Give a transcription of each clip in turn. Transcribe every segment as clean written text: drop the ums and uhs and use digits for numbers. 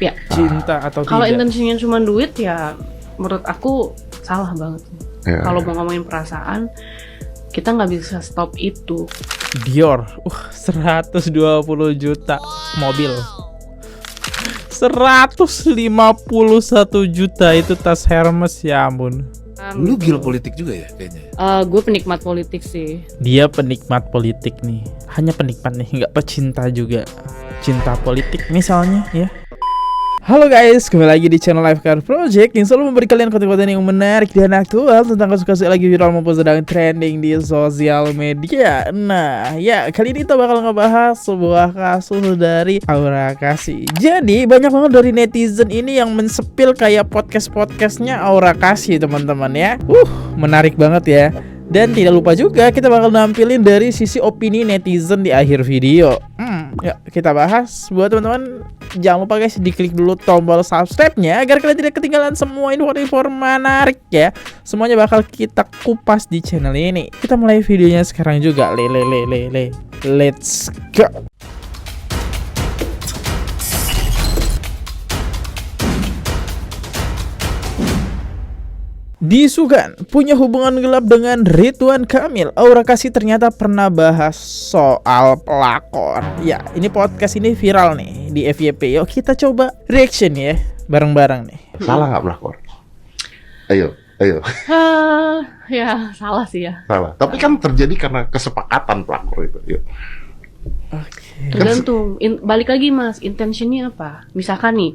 Ya. Cinta atau Kalau tidak? intensinya cuma duit ya menurut aku salah banget. Kalau mau ngomongin perasaan, kita nggak bisa stop itu. Dior, 120 juta mobil. 151 juta itu tas Hermes, ya ampun. Lu gila politik juga ya kayaknya. Gue penikmat politik sih. Dia penikmat politik nih. Hanya penikmat nih, nggak pecinta juga. Cinta politik misalnya ya. Halo guys, kembali lagi di channel Lifecar Project yang selalu memberi kalian konten-konten yang menarik dan aktual tentang kasus-kasus lagi viral maupun sedang trending di sosial media. Nah, ya kali ini kita bakal ngebahas sebuah kasus dari Aura Kasih. Jadi banyak banget dari netizen ini yang mensepil kayak podcastnya Aura Kasih, teman-teman ya. Menarik banget ya. Dan tidak lupa juga kita bakal nampilin dari sisi opini netizen di akhir video. Yuk kita bahas. Buat teman-teman, jangan lupa guys diklik dulu tombol subscribe-nya agar kalian tidak ketinggalan semua info-info menarik ya. Semuanya bakal kita kupas di channel ini. Kita mulai videonya sekarang juga. Let's go. Disugan punya hubungan gelap dengan Ridwan Kamil. Aura Kasih ternyata pernah bahas soal pelakor. Ya, ini podcast ini viral nih di FYP. Yuk kita coba reaction ya bareng-bareng nih. Salah nggak pelakor? Ayo. Ya salah sih ya. Salah. Tapi kan terjadi karena kesepakatan pelakor itu. Yuk. Oke. Tergantung. Balik lagi mas, intentionnya apa? Misalkan nih,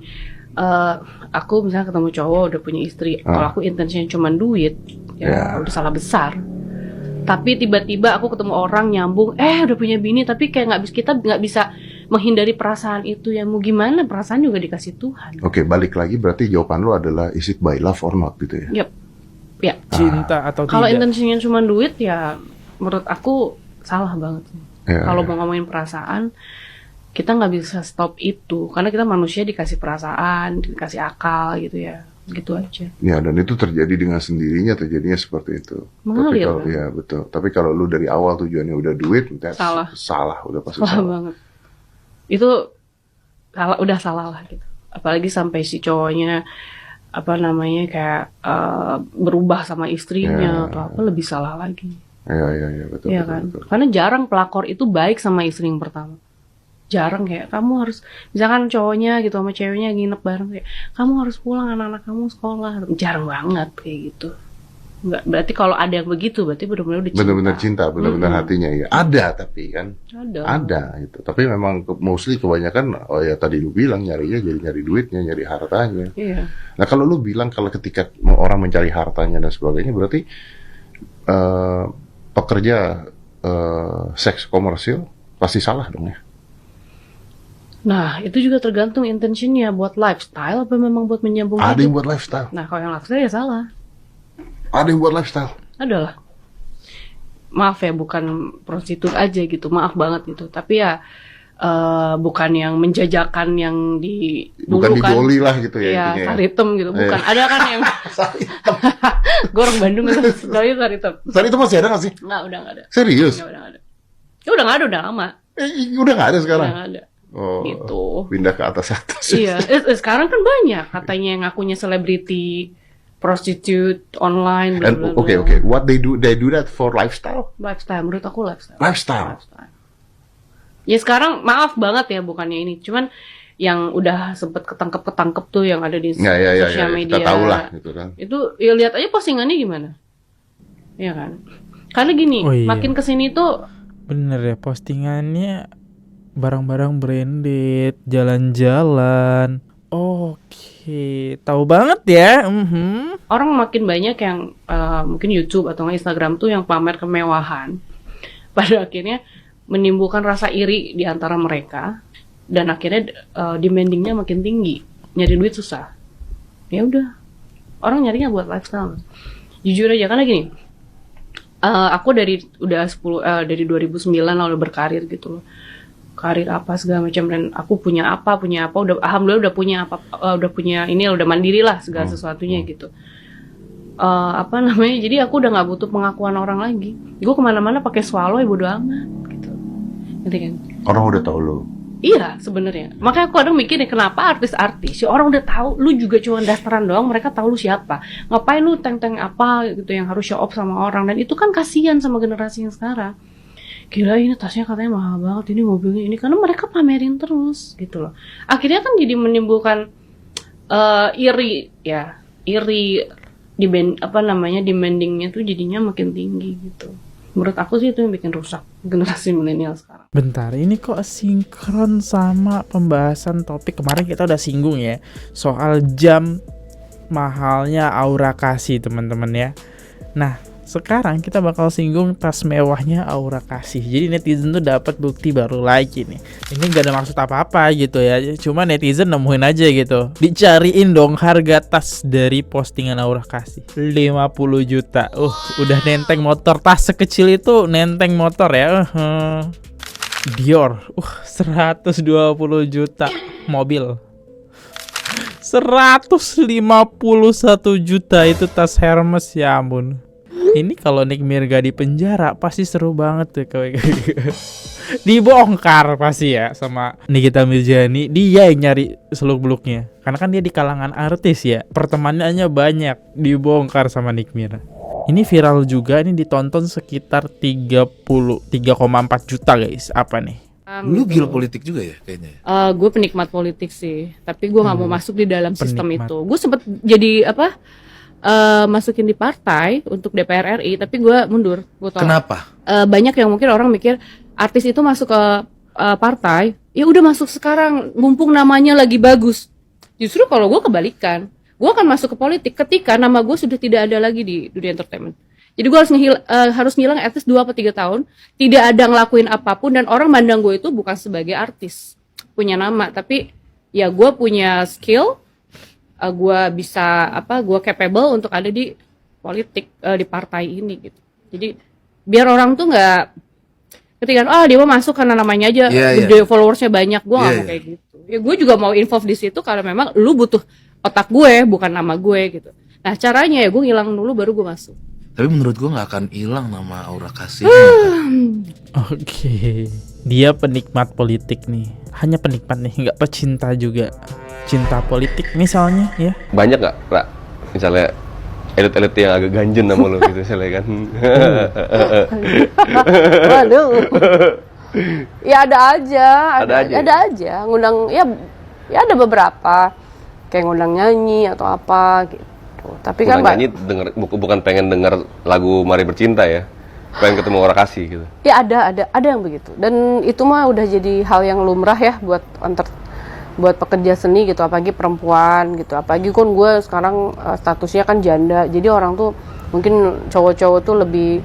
aku misalnya ketemu cowok udah punya istri, kalau aku intensinya cuma duit, ya udah salah besar. Tapi tiba-tiba aku ketemu orang nyambung, udah punya bini, tapi kayak kita nggak bisa menghindari perasaan itu. Ya mau gimana, perasaan juga dikasih Tuhan. Oke, balik lagi berarti jawaban lu adalah is it by love or not gitu ya? Yep. Ya. Cinta atau Kalau tidak? intensinya cuma duit ya menurut aku salah banget. Kalau mau ngomongin perasaan, kita nggak bisa stop itu karena kita manusia dikasih perasaan, dikasih akal gitu ya, gitu aja. Ya, dan itu terjadi dengan sendirinya, terjadinya seperti itu. Mengalir, tapi kalau kan? ya betul. Tapi kalau lu dari awal tujuannya udah duit, Salah, udah pasti salah salah. banget. Itu salah, udah salah lah gitu. Apalagi sampai si cowoknya kayak berubah sama istrinya atau apa, lebih salah lagi. Ya betul. Iya kan? Betul. Karena jarang pelakor itu baik sama istri yang pertama. Jarang kayak kamu harus, misalkan cowoknya gitu sama ceweknya nginep bareng kayak kamu harus pulang, anak-anak kamu sekolah. Jarang banget kayak gitu. Enggak, berarti kalau ada yang begitu berarti benar-benar udah cinta. Benar-benar cinta, benar-benar hatinya ya. Ada tapi kan. Ada gitu. Tapi memang mostly kebanyakan tadi lu bilang nyarinya jadi nyari duitnya, nyari hartanya. Iya. Nah, kalau lu bilang kalau ketika orang mencari hartanya dan sebagainya berarti pekerja seks komersil pasti salah dong ya. Nah, itu juga tergantung intentionnya, buat lifestyle apa memang buat menyambung hidup. Ada yang buat lifestyle. Nah, kalau yang lifestyle ya salah. Ada yang buat lifestyle. Adalah. Maaf ya, bukan prostitut aja gitu, maaf banget gitu. Tapi ya bukan yang menjajakan yang di bukan dulu di kan. Boli lah gitu ya. Iya, intinya. Saritem gitu, bukan. Ada kan yang gue orang Bandung itu, Saritem. Saat itu masih ada nggak sih? Nggak, udah nggak ada. Serius? Udah nggak ada. Ya udah nggak ada, udah lama. Udah nggak ada sekarang? Udah nggak ada. Oh, gitu. Pindah ke atas. Iya, sekarang kan banyak katanya yang ngakunya selebriti, prostitute online. Oke. What they do that for lifestyle? Lifestyle, menurut aku lifestyle. Lifestyle. Ya sekarang maaf banget ya, bukannya ini, cuman yang udah sempet ketangkep tuh yang ada di sosial media. Kita tahu lah gitu kan. Itu ya lihat aja postingannya gimana, ya kan? Karena gini, makin kesini tuh bener ya, postingannya barang-barang branded, jalan-jalan. Oke, tahu banget ya. Orang makin banyak yang mungkin YouTube atau Instagram tuh yang pamer kemewahan. Pada akhirnya menimbulkan rasa iri di antara mereka dan akhirnya demandingnya makin tinggi. Nyari duit susah. Ya udah, orang nyarinya buat lifestyle. Jujur aja, karena gini, aku dari 2009 lalu berkarir gitu loh. Karir apa segala macam, dan aku punya apa udah alhamdulillah udah punya ini, udah mandiri lah segala sesuatunya gitu. Jadi aku udah nggak butuh pengakuan orang lagi. Gue kemana-mana pakai swallow ya bodo amat gitu. Ngerti kan? Orang udah tahu lo. Iya sebenarnya. Makanya aku kadang mikir nih, kenapa artis-artis, si orang udah tahu lu juga cuma dasteran doang, mereka tahu lu siapa. Ngapain lu teng-teng apa gitu yang harus show off sama orang, dan itu kan kasihan sama generasi yang sekarang. Gila ini tasnya katanya mahal banget, ini mobilnya ini, karena mereka pamerin terus gitu loh. Akhirnya kan jadi menimbulkan iri demandingnya tuh jadinya makin tinggi gitu. Menurut aku sih itu yang bikin rusak generasi milenial sekarang. Bentar, ini kok sinkron sama pembahasan topik kemarin kita udah singgung ya, soal jam mahalnya Aura Kasih teman-teman ya. Nah, sekarang kita bakal singgung tas mewahnya Aura Kasih. Jadi netizen tuh dapat bukti baru lagi nih. Ini gak ada maksud apa-apa gitu ya, cuma netizen nemuin aja gitu. Dicariin dong harga tas dari postingan Aura Kasih, 50 juta. Udah nenteng motor. Tas sekecil itu nenteng motor ya. Dior 120 juta. Mobil 151 juta itu tas Hermes, ya ampun. Ini kalau Nick Mirga di penjara pasti seru banget tuh kayak dibongkar pasti ya sama Nikita Mirzani. Dia yang nyari seluk-beluknya, karena kan dia di kalangan artis ya, pertemanannya banyak, dibongkar sama Nick Mirga. Ini viral juga, ini ditonton sekitar 3,4 juta guys. Apa nih? Lu gila politik juga ya kayaknya. Gue penikmat politik sih, tapi gue nggak mau masuk di dalam sistem Penikmat. itu. Gue sempet jadi masukin di partai untuk DPR RI, tapi gue mundur. Gue tolak. Kenapa? Banyak yang mungkin orang mikir artis itu masuk ke partai, ya udah masuk sekarang, mumpung namanya lagi bagus. Justru kalau gue kebalikan, gue akan masuk ke politik ketika nama gue sudah tidak ada lagi di dunia entertainment. Jadi gue harus ngilang at least 2 atau 3 tahun, tidak ada ngelakuin apapun, dan orang mandang gue itu bukan sebagai artis punya nama, tapi ya gue punya skill, gue bisa gue capable untuk ada di politik, di partai ini gitu. Jadi biar orang tuh nggak ketika dia mau masuk karena namanya aja gede, followersnya banyak, gue nggak mau kayak gitu. Ya gue juga mau involve di situ karena memang lu butuh otak gue, bukan nama gue gitu. Nah caranya ya gue ngilang dulu baru gue masuk. Tapi menurut gua nggak akan hilang nama Aura Kasih. Oke, dia penikmat politik nih, hanya penikmat nih, nggak pecinta juga. Cinta politik misalnya ya. Banyak nggak, Ra? Misalnya elit-elit yang agak ganjen sama lo gitu misalnya kan. Waduh. Ya ada aja. Ada aja. Ngundang ya ada beberapa kayak ngundang nyanyi atau apa gitu. Tapi kan nyanyi bukan pengen denger lagu Mari Bercinta ya. Pengen ketemu Aura Kasih gitu. Ya ada yang begitu. Dan itu mah udah jadi hal yang lumrah ya buat pekerja seni gitu, apalagi perempuan gitu. Apalagi kan gue sekarang statusnya kan janda. Jadi orang tuh mungkin cowok-cowok tuh lebih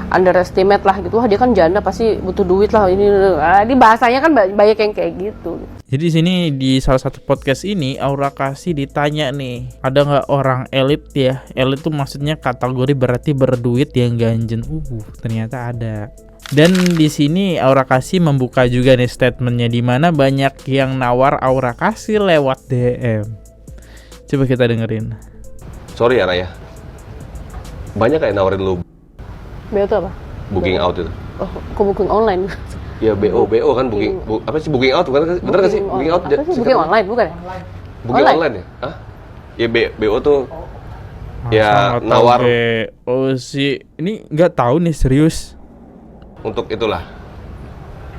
underestimate lah gitu. Wah dia kan janda pasti butuh duit lah ini bahasanya kan banyak yang kayak gitu. Jadi sini di salah satu podcast ini Aura Kasih ditanya nih, ada nggak orang elit ya? Elit tuh maksudnya kategori berarti berduit yang ganjen. Ternyata ada. Dan di sini Aura Kasih membuka juga nih statementnya, di mana banyak yang nawar Aura Kasih lewat DM. Coba kita dengerin. Sorry ya Raya, banyak kayak nawarin lu BO itu apa? booking out itu. Oh, kok booking online? Ya BO kan booking apa sih booking out, bener nggak sih booking out? Apa sih booking online bukan ya? Booking online ya? Hah? Ya BO tuh ya nawar sih ini nggak tahu nih serius. untuk itulah.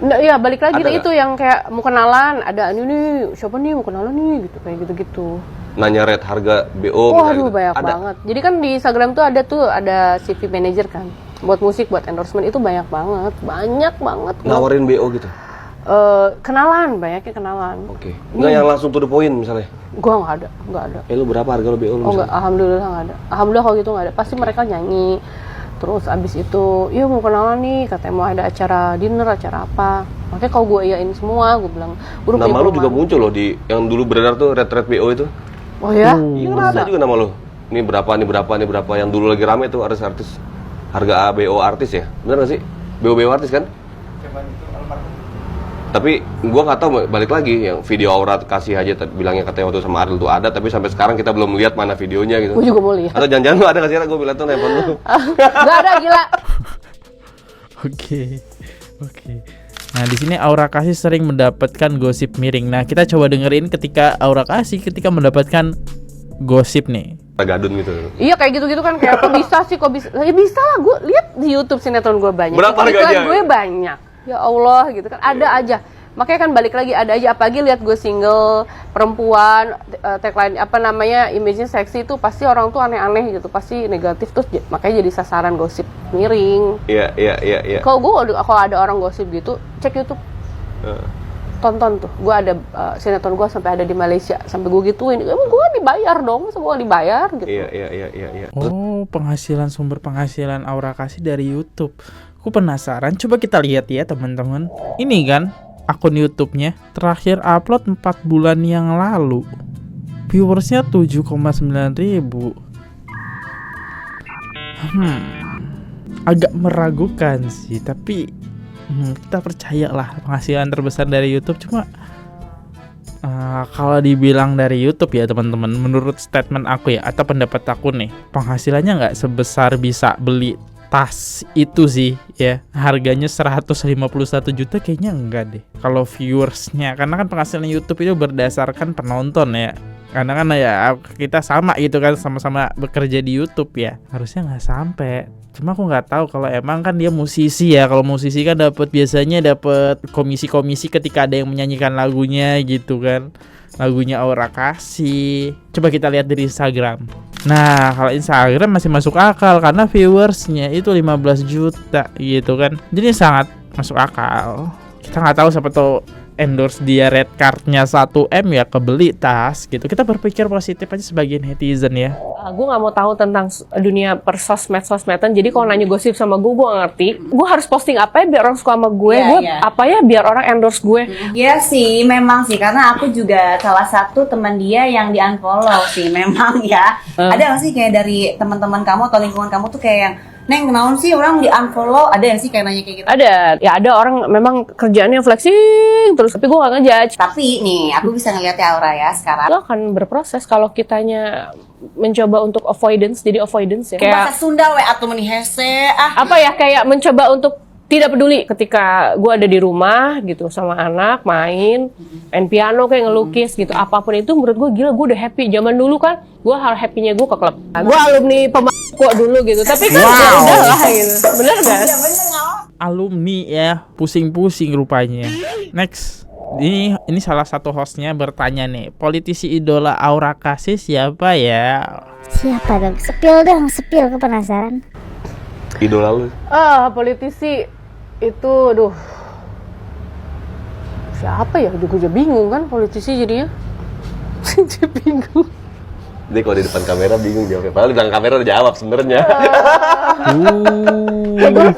Nggak, ya balik lagi Ada itu yang kayak mau kenalan, ada ini siapa nih mau kenalan nih gitu, kayak gitu-gitu. Nanya rate harga BO. Waduh gitu. banyak banget. Jadi kan di Instagram tuh ada CV manager kan, buat musik, buat endorsement itu banyak banget. Nawarin BO gitu. Kenalan, banyaknya kenalan. Oke. Nggak yang langsung to the point misalnya. Gua nggak ada. Lu berapa harga lo BO lu? Oh enggak, alhamdulillah nggak ada. Alhamdulillah kalau gitu nggak ada. Pasti mereka nyanyi. Terus abis itu, yuk mau kenalan nih, katanya mau ada acara dinner, acara apa. Makanya kalau gue iyain semua, gue bilang. Nama lu juga muncul loh di yang dulu beredar tuh rate BO itu. Oh ya? Iya kan ada juga nama lu. Ini berapa yang dulu lagi rame tuh artis-artis. Harga BO artis ya, bener nggak sih? BO artis kan? Tapi gua nggak tahu, balik lagi yang video Aura Kasih aja bilangnya katanya waktu sama Ariel tuh ada, tapi sampai sekarang kita belum lihat mana videonya gitu. Gue juga mau lihat. Atau jangan-jangan lu ada nggak sih? Gue bilang tuh handphone lu. Nggak ada, gila. Oke. Nah, di sini Aura Kasih sering mendapatkan gosip miring. Nah, kita coba dengerin ketika Aura Kasih ketika mendapatkan gosip nih. Gadun gitu. Iya kayak gitu-gitu kan, kayak kok bisa sih, kok bisa. Ya bisa lah, gue lihat di YouTube sinetron gue banyak. Berapa harganya? Iklan gue banyak. Ya Allah gitu kan, ada aja. Makanya kan balik lagi, ada aja, apalagi lihat gue single, perempuan, tagline apa namanya, image-nya seksi itu pasti orang tuh aneh-aneh gitu, pasti negatif, terus makanya jadi sasaran gosip miring. Iya. Kalau ada orang gosip gitu, cek YouTube. Tonton tuh, gue ada sinetron gue sampai ada di Malaysia, sampai gue gituin, emang gue dibayar dong, masa gue dibayar gitu. Iya. Oh, sumber penghasilan Aura Kasih dari YouTube. Aku penasaran, coba kita lihat ya teman-teman. Ini kan akun YouTube-nya terakhir upload 4 bulan yang lalu. Viewersnya 7,9 ribu. Agak meragukan sih, tapi kita percayalah penghasilan terbesar dari YouTube. Cuma kalau dibilang dari YouTube ya teman-teman, menurut statement aku ya atau pendapat aku nih, penghasilannya nggak sebesar bisa beli tas itu sih ya. Harganya 151 juta kayaknya enggak deh kalau viewersnya, karena kan penghasilan YouTube itu berdasarkan penonton ya. Karena kan ya kita sama gitu kan, sama-sama bekerja di YouTube ya, harusnya nggak sampai. Cuma aku nggak tahu kalau emang kan dia musisi ya. Kalau musisi kan biasanya dapat komisi-komisi ketika ada yang menyanyikan lagunya gitu kan, lagunya Aura Kasih. Coba kita lihat dari Instagram. Nah, kalau Instagram masih masuk akal karena viewersnya itu 15 juta gitu kan. Jadi sangat masuk akal. Kita nggak tahu siapa tuh endorse dia red cardnya 1M ya, kebeli tas gitu. Kita berpikir positif aja sebagai netizen ya. Gue nggak mau tahu tentang dunia persosmed-sosmedan. Jadi kalau nanya gosip sama gue nggak ngerti. Gue harus posting apa ya biar orang suka sama gue? Apa ya biar orang endorse gue? Iya sih, memang sih, karena aku juga salah satu teman dia yang di unfollow sih, memang ya. Ada nggak sih kayak dari teman-teman kamu atau lingkungan kamu tuh kayak yang, Neng, kenapa sih orang di unfollow? Ada yang sih kayak nanya kayak gitu? Ada, ya ada orang memang kerjaannya flexing terus, tapi gue gak ngejudge. Tapi nih, aku bisa ngeliatnya Aura ya sekarang. Itu akan berproses kalau kitanya mencoba untuk avoidance, jadi avoidance ya. Bahasa Sunda we atau meni hese apa ya, kayak mencoba untuk tidak peduli ketika gue ada di rumah gitu sama anak, main piano kayak ngelukis gitu, apapun itu menurut gue gila, gue udah happy. Zaman dulu kan gue happy-nya gue ke klub, gue alumni kok dulu gitu, tapi kan ya udah lah gitu, bener gak? Alumni ya, pusing-pusing rupanya. Next, ini salah satu hostnya bertanya nih, politisi idola Aura Kasih siapa ya? Siapa dong? Sepil ke penasaran. Idola lu? Politisi itu, siapa ya? Juga bingung kan politisi jadinya. Jadi bingung. Dia kalau di depan kamera bingung jawabnya. Padahal di belakang kamera udah jawab sebenarnya.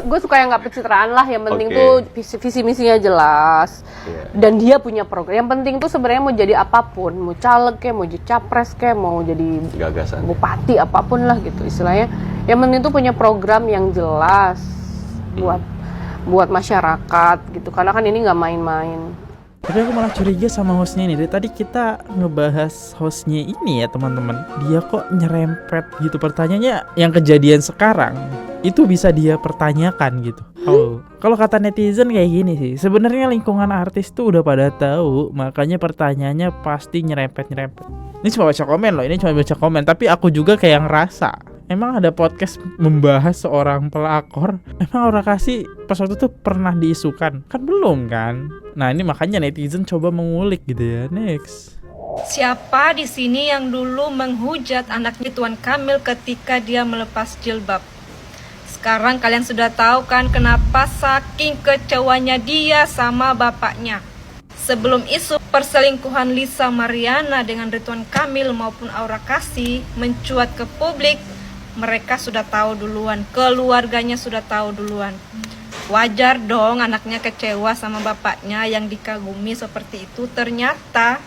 Gue suka yang nggak pencitraan lah. Yang penting tuh visi misinya jelas. Dan dia punya program. Yang penting tuh sebenarnya mau jadi apapun, mau caleg kayak, mau jadi capres kayak, mau jadi gagasan, bupati apapun lah gitu istilahnya. Yang penting tuh punya program yang jelas buat masyarakat gitu. Karena kan ini nggak main-main. Tapi aku malah curiga sama hostnya ini. Dari tadi kita ngebahas hostnya ini ya teman-teman, dia kok nyerempet gitu pertanyaannya yang kejadian sekarang itu bisa dia pertanyakan gitu. Kalau kata netizen kayak gini sih, sebenarnya lingkungan artis tuh udah pada tahu, makanya pertanyaannya pasti nyerempet. Ini cuma baca komen, tapi aku juga kayak ngerasa, emang ada podcast membahas seorang pelakor? Emang Aura Kasih pas waktu itu pernah diisukan? Kan belum kan? Nah ini makanya netizen coba mengulik gitu ya. Next. Siapa di sini yang dulu menghujat anaknya Tuan Kamil ketika dia melepas jilbab? Sekarang kalian sudah tahu kan kenapa saking kecewanya dia sama bapaknya. Sebelum isu perselingkuhan Lisa Mariana dengan Ridwan Kamil maupun Aura Kasih mencuat ke publik, mereka sudah tahu duluan, keluarganya sudah tahu duluan. Wajar dong anaknya kecewa sama bapaknya yang dikagumi seperti itu, ternyata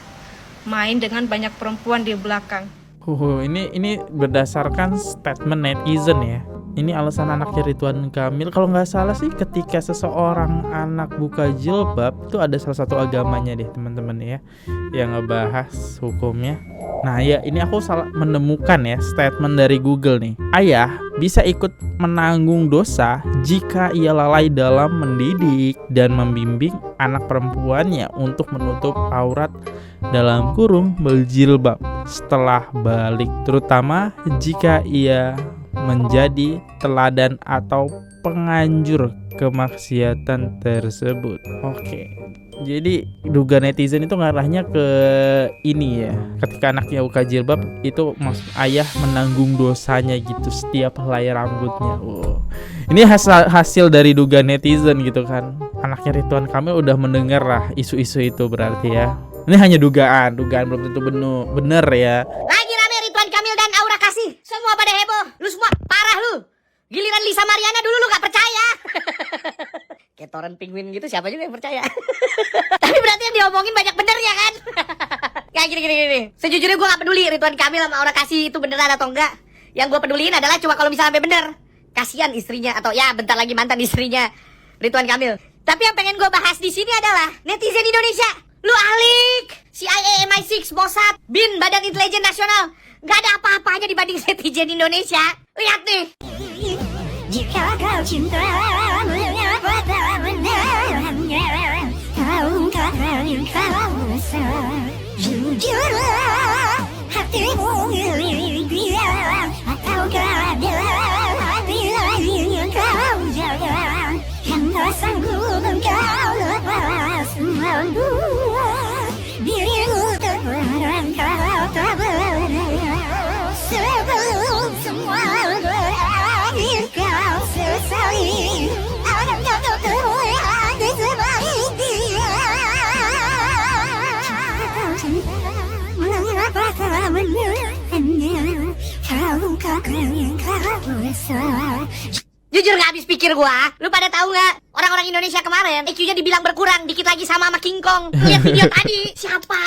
main dengan banyak perempuan di belakang. Ini berdasarkan statement netizen ya. Ini alasan anaknya Ridwan Kamil, kalau nggak salah sih ketika seseorang anak buka jilbab itu ada salah satu agamanya deh teman-teman ya yang ngebahas hukumnya. Nah ya, ini aku salah menemukan ya statement dari Google nih. Ayah bisa ikut menanggung dosa jika ia lalai dalam mendidik dan membimbing anak perempuannya untuk menutup aurat dalam kurung berjilbab setelah balik, terutama jika ia menjadi teladan atau penganjur kemaksiatan tersebut. Oke. Jadi duga netizen itu ngarahnya ke ini ya. Ketika anaknya buka jilbab itu maksud ayah menanggung dosanya gitu setiap helai rambutnya. Ini hasil dari duga netizen gitu kan. Anaknya Ridwan Kamil udah mendengar lah isu-isu itu berarti ya. Ini hanya dugaan belum tentu bener ya. Lagi rame Ridwan Kamil dan Aura Kasih. Semua pada heboh. Lu semua parah lu. Giliran Lisa Mariana dulu lu gak percaya. Kayak toren penguin gitu, siapa juga yang percaya. Tapi berarti yang diomongin banyak benernya kan. Kayak gini. Sejujurnya gue gak peduli Ridwan Kamil sama Aura Kasih itu beneran atau enggak. Yang gue peduliin adalah cuma kalau misalnya sampai bener. Kasian istrinya, atau ya bentar lagi mantan istrinya Ridwan Kamil. Tapi yang pengen gue bahas di sini adalah netizen Indonesia. Lu alik, CIA, MI6, Mossad, BIN, Badan Intelijen Nasional. Gak ada apa-apanya dibanding netizen Indonesia. Lihat nih. Jika kau cinta jujurlah hatimu milik dia, ataukah ada bila kau jaga yang tak sanggup engkau lepas malu dirimu terperang kau tak benar sebelum semua berakhir kau sesali akan kau terlihat di sebalik dia. Mengapa kau menyerahkannya? Kau kagak kau besar. Jujur gak habis pikir gua. Lu pada tahu gak? Orang-orang Indonesia kemarin IQ-nya dibilang berkurang dikit lagi sama King Kong. Lihat video tadi. Siapa?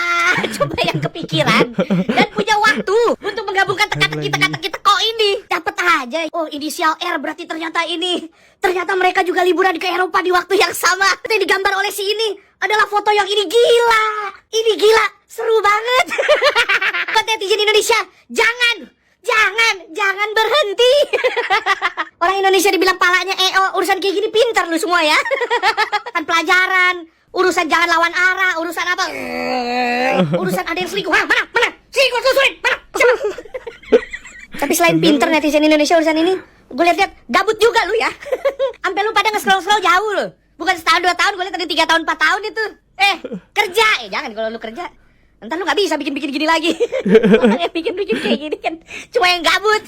Coba yang kepikiran dan punya waktu untuk menggabungkan teka-teki teko ini. Dapat aja. Oh, inisial R berarti ternyata ini. Ternyata mereka juga liburan ke Eropa di waktu yang sama. Yang digambar oleh si ini adalah foto yang ini gila. Ini gila. Seru banget. Buat netizen Indonesia, jangan berhenti. Orang Indonesia dibilang palanya urusan kayak gini pintar lu semua ya. Kan pelajaran, urusan jangan lawan arah, urusan apa? Urusan ada yang selingkuh. Mana? Selingkuh susurin. Mana? Tapi selain pintar netizen Indonesia urusan ini, gue lihat gabut juga lu ya. Sampai lu pada nge-scroll jauh lu. Bukan setahun 2 tahun, gue lihat tadi 3 tahun 4 tahun itu. Kerja. Jangan kalau lu kerja. Entar lu gak bisa bikin gini lagi. Orang yang bikin kayak gini kan cuma yang gabut.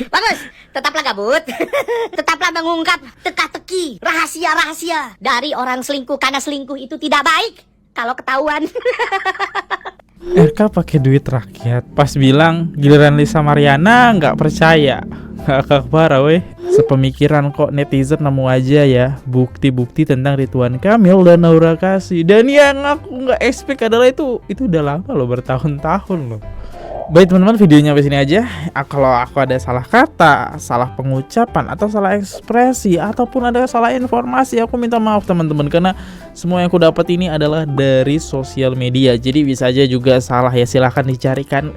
Bagus, tetaplah gabut. Tetaplah mengungkap teka-teki, rahasia-rahasia dari orang selingkuh. Karena selingkuh itu tidak baik kalau ketahuan. RK pakai duit rakyat. Pas bilang giliran Lisa Mariana nggak percaya. Kakak parah weh. Sepemikiran kok netizen nemu aja ya bukti-bukti tentang Ridwan Kamil dan Aura Kasih. Dan yang aku nggak expect adalah itu udah lama loh, bertahun-tahun loh. Baik teman-teman, videonya sampai sini aja. Kalau aku ada salah kata, salah pengucapan, atau salah ekspresi, ataupun ada salah informasi, aku minta maaf teman-teman. Karena semua yang aku dapat ini adalah dari sosial media. Jadi bisa aja juga salah ya, silahkan dicarikan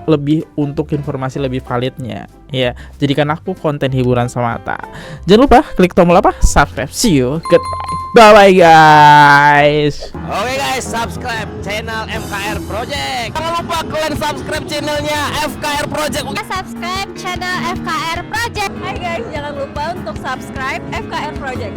lebih untuk informasi lebih validnya ya. Jadikan aku konten hiburan semata. Jangan lupa klik tombol subscribe. See you, goodbye, bye bye guys. Oke guys, subscribe channel FKR Project. Jangan lupa kalian subscribe channelnya FKR Project. Subscribe channel FKR Project. Hai guys, jangan lupa untuk subscribe FKR Project.